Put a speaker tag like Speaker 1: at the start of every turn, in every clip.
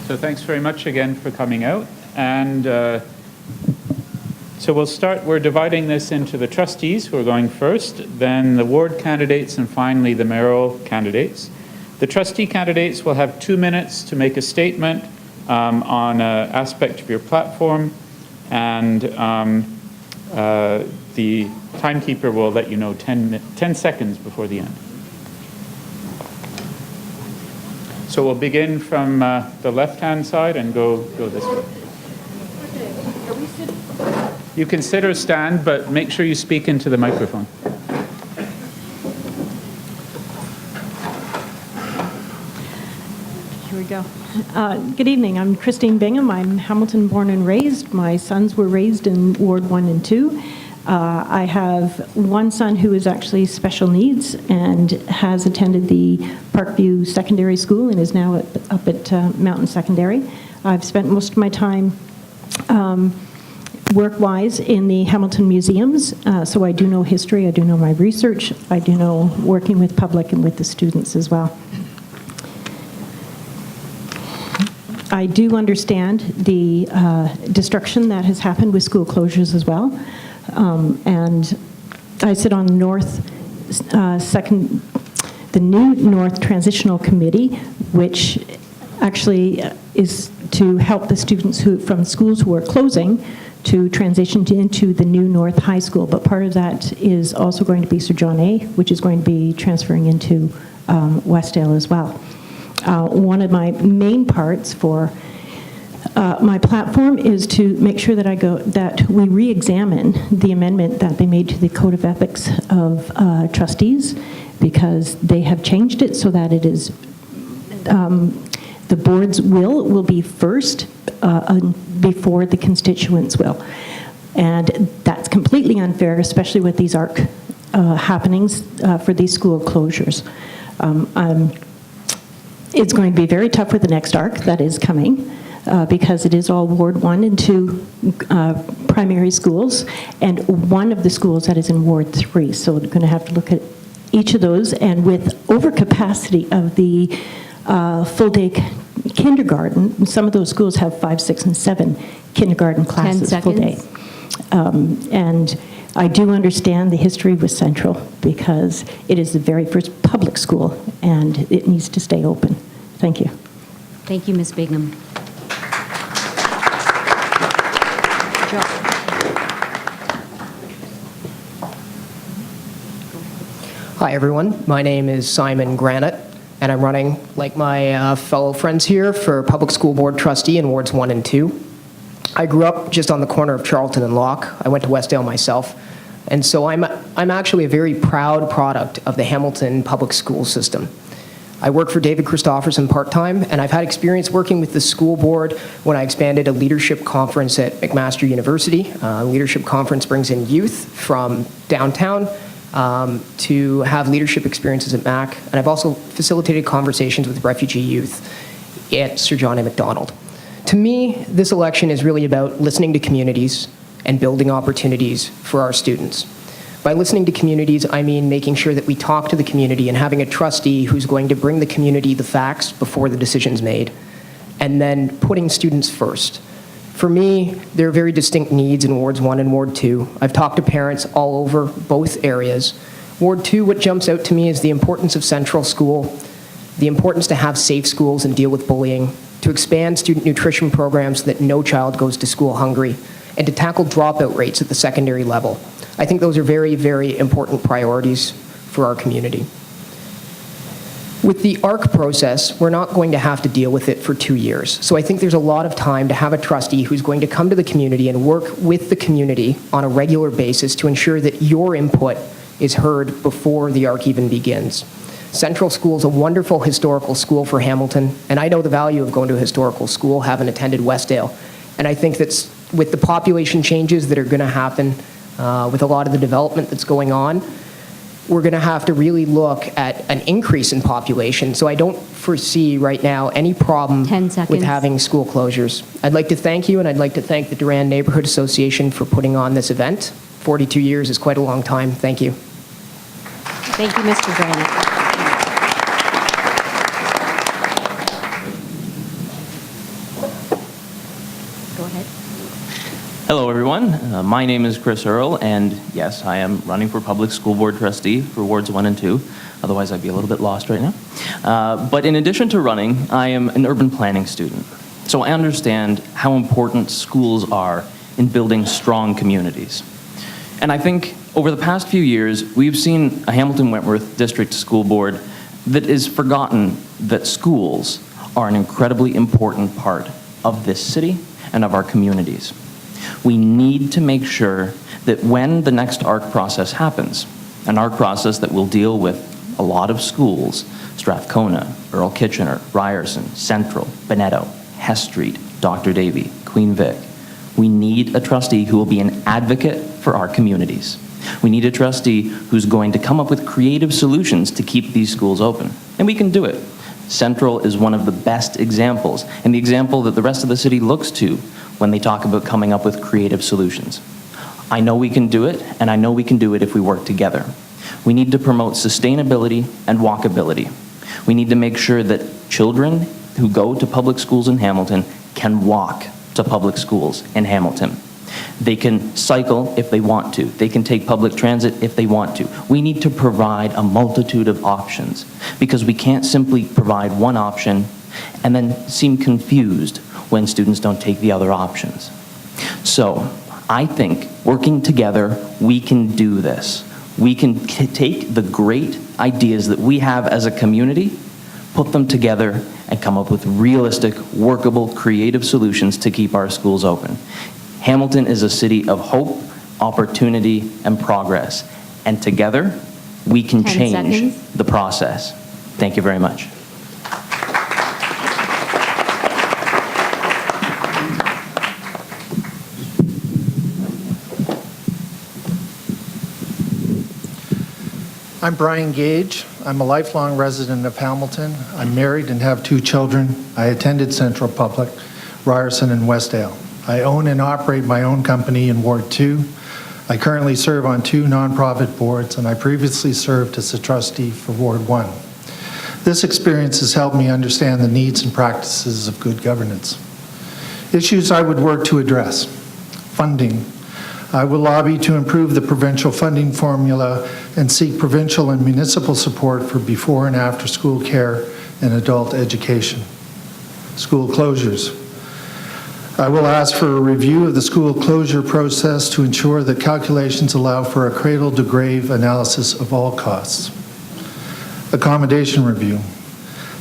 Speaker 1: So thanks very much again for coming out. And so we'll start, we're dividing this into the trustees who are going first, then the ward candidates, and finally the mayoral candidates. The trustee candidates will have 2 minutes to make a statement on an aspect of your platform, and the timekeeper will let you know 10 seconds before the end. So we'll begin from the left-hand side and go this way. You can sit or stand, but make sure you speak into the microphone.
Speaker 2: Here we go. Good evening. I'm Christine Bingham. I'm Hamilton born and raised. My sons were raised in Ward 1 and 2. I have one son who is actually special needs and has attended the Parkview Secondary School and is now up at Mountain Secondary. I've spent most of my time work-wise in the Hamilton museums, so I do know history, I do know my research, I do know working with public and with the students as well. I do understand the destruction that has happened with school closures as well. And I sit on the new North Transitional Committee, which actually is to help the students from schools who are closing to transition into the new North High School. But part of that is also going to be Sir John A., which is going to be transferring into Westdale as well. One of my main parts for my platform is to make sure that we re-examine the amendment that they made to the Code of Ethics of Trustees, because they have changed it so that it is the board's will be first before the constituents' will. And that's completely unfair, especially with these ARC happenings for these school closures. It's going to be very tough with the next ARC that is coming, because it is all Ward 1 and 2 primary schools, and one of the schools that is in Ward 3. So we're going to have to look at each of those, and with overcapacity of the full-day kindergarten, some of those schools have 5, 6, and 7 kindergarten classes full day. And I do understand the history with Central, because it is the very first public school, and it needs to stay open. Thank you.
Speaker 3: Thank you, Ms. Bingham.
Speaker 4: Hi, everyone. My name is Simon Granite, and I'm running, like my fellow friends here, for Public School Board Trustee in Wards 1 and 2. I grew up just on the corner of Charlton and Locke. I went to Westdale myself. And so I'm actually a very proud product of the Hamilton public school system. I work for David Christofferson part-time, and I've had experience working with the school board when I expanded a leadership conference at McMaster University. Leadership conference brings in youth from downtown to have leadership experiences at MAC, and I've also facilitated conversations with refugee youth at Sir John A. Macdonald. To me, this election is really about listening to communities and building opportunities for our students. By listening to communities, I mean making sure that we talk to the community and having a trustee who's going to bring the community the facts before the decision's made, and then putting students first. For me, there are very distinct needs in Wards 1 and Ward 2. I've talked to parents all over both areas. Ward 2, what jumps out to me is the importance of Central School, the importance to have safe schools and deal with bullying, to expand student nutrition programs so that no child goes to school hungry, and to tackle dropout rates at the secondary level. I think those are very, very important priorities for our community. With the ARC process, we're not going to have to deal with it for 2 years. So I think there's a lot of time to have a trustee who's going to come to the community and work with the community on a regular basis to ensure that your input is heard before the ARC even begins. Central School is a wonderful historical school for Hamilton, and I know the value of going to a historical school, having attended Westdale. And I think that with the population changes that are going to happen, with a lot of the development that's going on, we're going to have to really look at an increase in population. So I don't foresee right now any problem with having school closures. I'd like to thank you, and I'd like to thank the Durand Neighbourhood Association for putting on this event. 42 years is quite a long time. Thank you.
Speaker 3: Thank you, Mr. Granite. Go ahead.
Speaker 5: Hello, everyone. My name is Chris Earle, and yes, I am running for Public School Board Trustee for Wards 1 and 2. Otherwise, I'd be a little bit lost right now. But in addition to running, I am an urban planning student. So I understand how important schools are in building strong communities. And I think over the past few years, we've seen a Hamilton-Wentworth District School Board that has forgotten that schools are an incredibly important part of this city and of our communities. We need to make sure that when the next ARC process happens, an ARC process that will deal with a lot of schools, Strathcona, Earl Kitchener, Ryerson, Central, Bonetto, Hess Street, Dr. Davy, Queen Vic, we need a trustee who will be an advocate for our communities. We need a trustee who's going to come up with creative solutions to keep these schools open. And we can do it. Central is one of the best examples, and the example that the rest of the city looks to when they talk about coming up with creative solutions. I know we can do it, and I know we can do it if we work together. We need to promote sustainability and walkability. We need to make sure that children who go to public schools in Hamilton can walk to public schools in Hamilton. They can cycle if they want to. They can take public transit if they want to. We need to provide a multitude of options because we can't simply provide one option and then seem confused when students don't take the other options. So I think working together, we can do this. We can take the great ideas that we have as a community, put them together, and come up with realistic, workable, creative solutions to keep our schools open. Hamilton is a city of hope, opportunity, and progress. And together, we can
Speaker 3: 10
Speaker 5: change
Speaker 3: seconds.
Speaker 5: the process. Thank you very much.
Speaker 6: I'm Brian Gage. I'm a lifelong resident of Hamilton. I'm married and have 2 children. I attended Central Public, Ryerson, and Westdale. I own and operate my own company in Ward 2. I currently serve on 2 nonprofit boards, and I previously served as a trustee for Ward 1. This experience has helped me understand the needs and practices of good governance. Issues I would work to address: funding. I will lobby to improve the provincial funding formula and seek provincial and municipal support for before and after school care and adult education. School closures. I will ask for a review of the school closure process to ensure that calculations allow for a cradle-to-grave analysis of all costs. Accommodation review.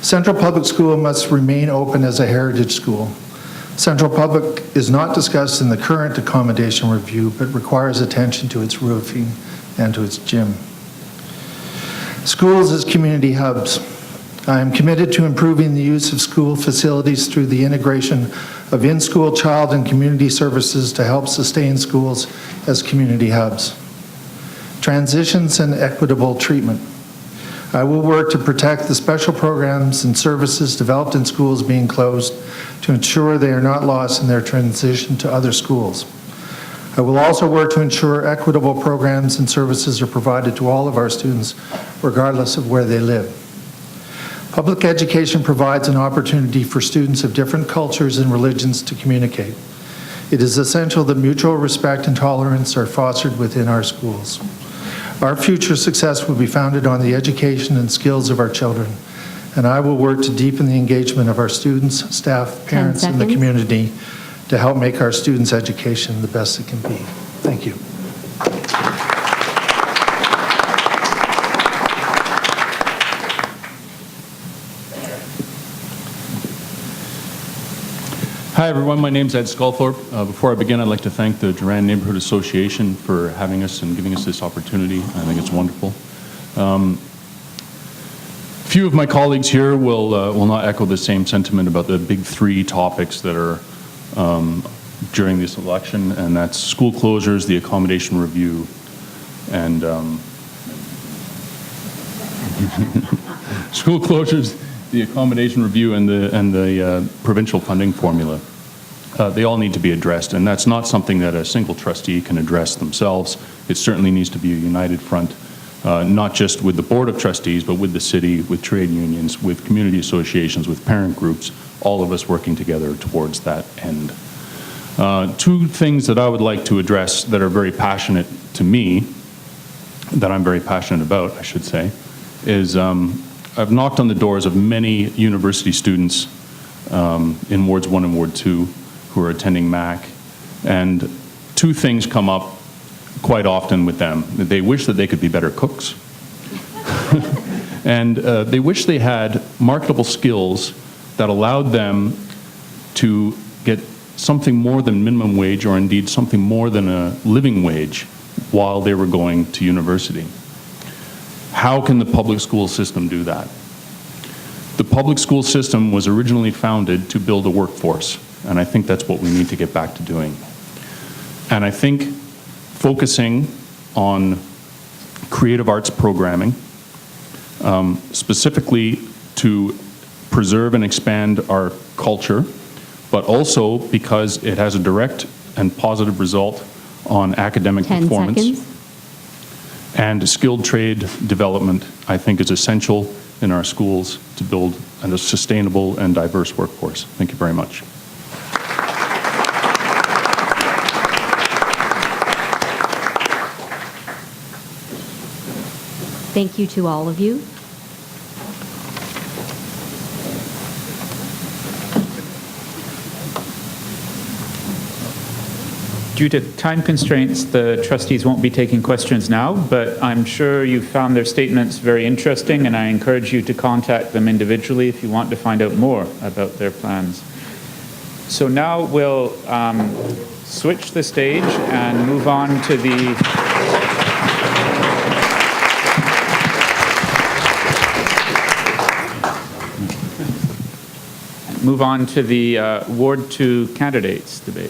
Speaker 6: Central Public School must remain open as a heritage school. Central Public is not discussed in the current accommodation review, but requires attention to its roofing and to its gym. Schools as community hubs. I am committed to improving the use of school facilities through the integration of in-school child and community services to help sustain schools as community hubs. Transitions and equitable treatment. I will work to protect the special programs and services developed in schools being closed to ensure they are not lost in their transition to other schools. I will also work to ensure equitable programs and services are provided to all of our students, regardless of where they live. Public education provides an opportunity for students of different cultures and religions to communicate. It is essential that mutual respect and tolerance are fostered within our schools. Our future success will be founded on the education and skills of our children, and I will work to deepen the engagement of our students, staff, parents, and the community to help make our students' education the best it can be. Thank you.
Speaker 7: Hi everyone, my name's Ed Sculthorpe. Before I begin, I'd like to thank the Durand Neighbourhood Association for having us and giving us this opportunity. I think it's wonderful. Few of my colleagues here will not echo the same sentiment about the big 3 topics that are during this election, and that's school closures, the accommodation review, and school closures, the accommodation review, and the provincial funding formula. They all need to be addressed, and that's not something that a single trustee can address themselves. It certainly needs to be a united front, not just with the Board of Trustees, but with the city, with trade unions, with community associations, with parent groups, all of us working together towards that end. Two things that I would like to address that are very passionate to me, that I'm very passionate about, I should say, is I've knocked on the doors of many university students in Wards 1 and Ward 2 who are attending MAC, and two things come up quite often with them. They wish that they could be better cooks, and they wish they had marketable skills that allowed them to get something more than minimum wage, or indeed something more than a living wage, while they were going to university. How can the public school system do that? The public school system was originally founded to build a workforce, and I think that's what we need to get back to doing. And I think focusing on creative arts programming, specifically to preserve and expand our culture, but also because it has a direct and positive result on academic
Speaker 3: 10
Speaker 7: performance.
Speaker 3: seconds.
Speaker 7: And skilled trade development, I think, is essential in our schools to build a sustainable and diverse workforce. Thank you very much.
Speaker 3: Thank you to all of you.
Speaker 1: Due to time constraints, the trustees won't be taking questions now, but I'm sure you found their statements very interesting, and I encourage you to contact them individually if you want to find out more about their plans. So now we'll switch the stage and move on to the Ward 2 candidates debate.